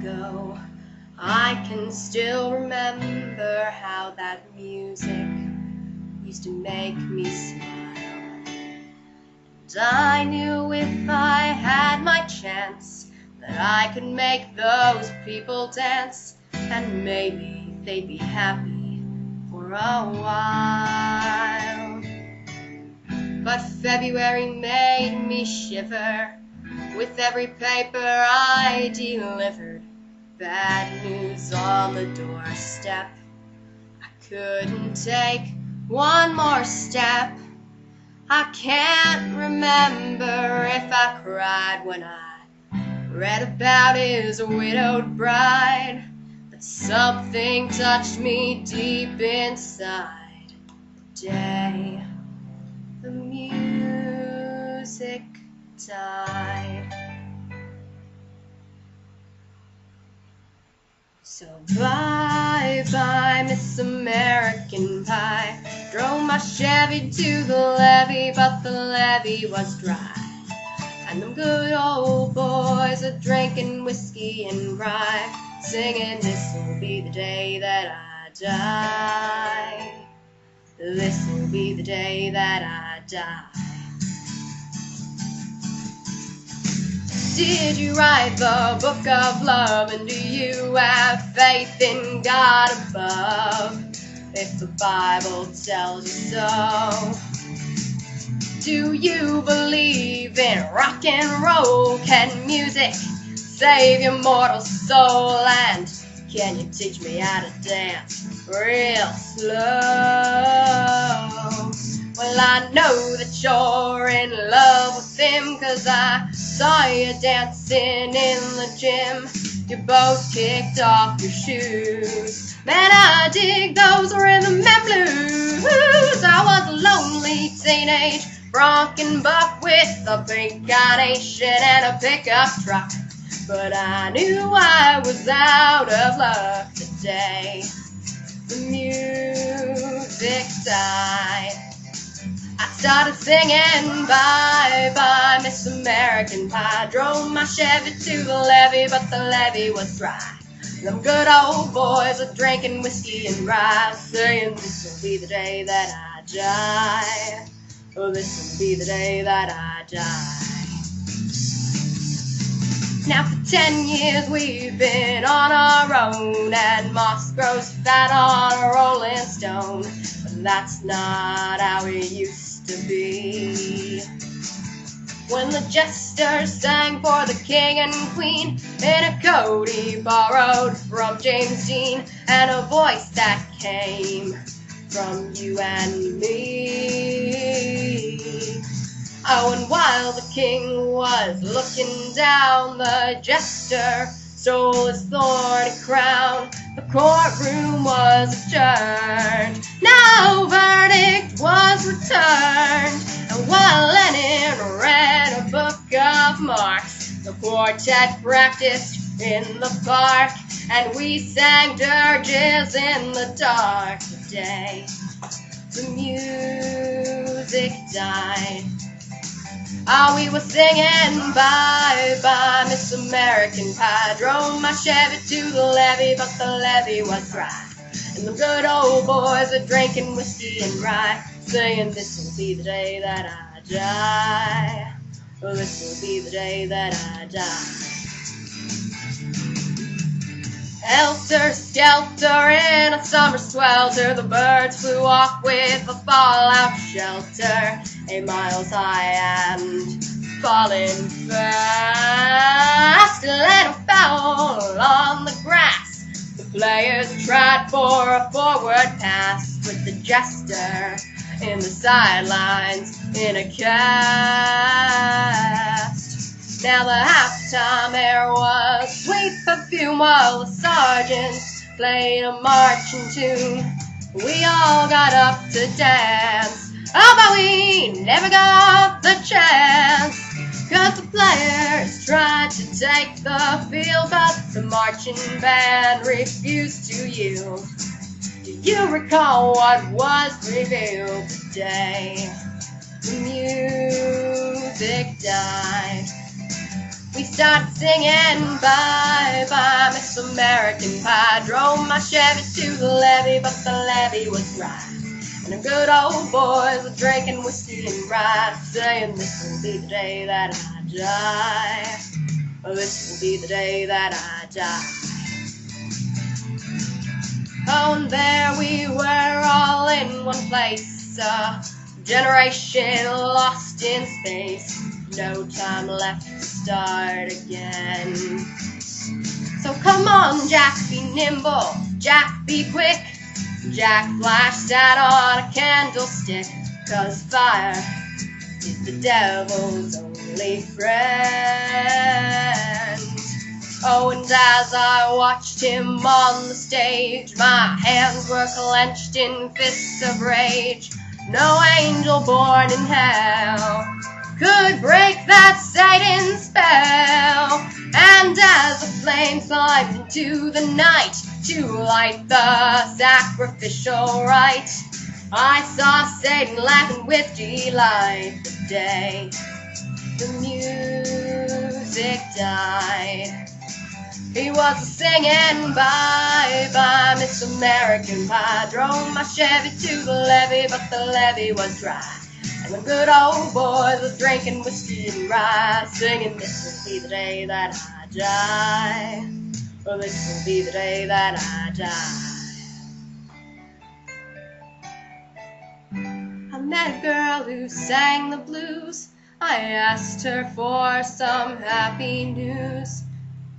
ago, I can still remember how that music used to make me smile. And I knew if I had my chance that I could make those people dance, and maybe they'd be happy for a while. But February made me shiver with every paper I delivered. Bad news on the doorstep. I couldn't take one more step. I can't remember if I cried when I read about his widowed bride, but something touched me deep inside the day the music died. So bye-bye, Miss American Pie. Drove my Chevy to the levee, but the levee was dry. And them good old boys are drinking whiskey and rye, singing, "This'll be the day that I die. This'll be the day that I die." Did you write the book of love, and do you have faith in God above? If the Bible tells you so. Do you believe in rock and roll? Can music save your mortal soul? And can you teach me how to dance real slow? Well, I know that you're in love with him, 'cause I saw you dancing in the gym. You both kicked off your shoes. Man, I dig those rhythm and blues. I was a lonely teenage bronc buck with a big carnation and a pickup truck, but I knew I was out of luck today. The music died. I started singing bye-bye, Miss American Pie. Drove my Chevy to the levee, but the levee was dry. Them good old boys are drinking whiskey and rye, saying, "This'll be the day that I die. Oh, this'll be the day that I die." Now for 10 years we've been on our own, and moss grows fat on a rolling stone. But that's not how it used to be. When the jester sang for the king and queen in a coat he borrowed from James Dean, and a voice that came from you and me. Oh, and while the king was looking down, the jester stole his thorny crown. The courtroom was adjourned. No verdict was returned. And while Lenin read a book of Marx, the quartet practiced in the park, and we sang dirges in the dark. The day the music died. Oh, we were singing bye-bye, Miss American Pie. Drove my Chevy to the levee, but the levee was dry. And the good old boys are drinking whiskey and rye, saying, "This'll be the day that I die. Oh, this'll be the day that I die." Helter-skelter in a summer swelter, the birds flew off with a fallout shelter, 8 miles high and falling fast. Let 'em foul on the grass. The players tried for a forward pass, with the jester in the sidelines in a cast. Now the halftime air was sweet perfume, while the sergeants played a marching tune. We all got up to dance, oh, but we never got the chance, 'cause the players tried to take the field, but the marching band refused to yield. Do you recall what was revealed today? The music died. We started singing bye bye Miss American Pie. Drove my Chevy to the levee, but the levee was dry. And the good old boys were drinking whiskey and rye, saying this will be the day that I die. Oh, this will be the day that I die. Oh, and there we were all in one place, a generation lost in space. No time left to start again. So come on, Jack, be nimble, Jack, be quick. Jack flashed out on a candlestick, 'cause fire is the devil's only friend. Oh, and as I watched him on the stage, my hands were clenched in fists of rage. No angel born in hell could break that Satan spell. And as the flames climbed into the night to light the sacrificial rite, I saw Satan laughing with delight the day the music died. He was singing bye bye Miss American Pie. Drove my Chevy to the levee, but the levee was dry. And the good old boys were drinking whiskey and rye, singing this will be the day that I die. Well, this will be the day that I die. I met a girl who sang the blues. I asked her for some happy news,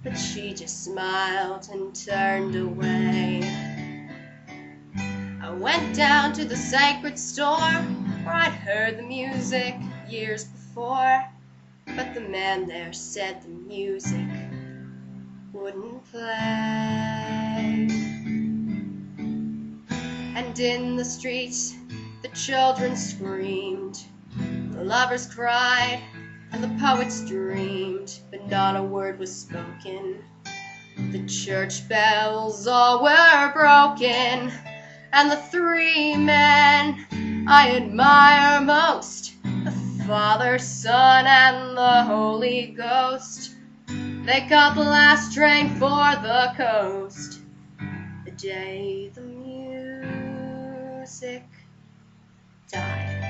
but she just smiled and turned away. I went down to the sacred store where I'd heard the music years before, but the man there said the music wouldn't play. And in the streets the children screamed, the lovers cried, and the poets dreamed, but not a word was spoken. The church bells all were broken, and the three men I admire most, the Father, Son, and the Holy Ghost, they caught the last train for the coast the day the music died.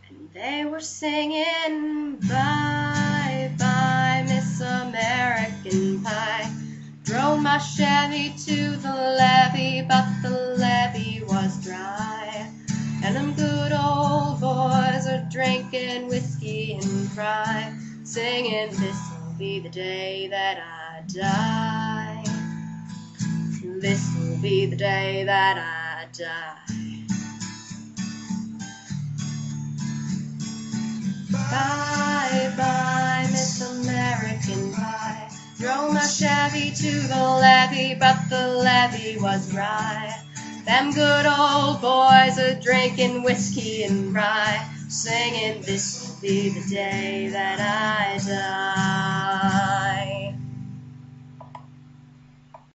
And they were singing bye bye Miss American Pie. Drove my Chevy to the levee, but the levee was dry. And them good old boys are drinking whiskey and rye, singing this will be the day that I die. This will be the day that I die. Bye bye Miss American Pie. Drove my Chevy to the levee, but the levee was dry. Them good old boys are drinking whiskey and rye, singing this will be the day that I die.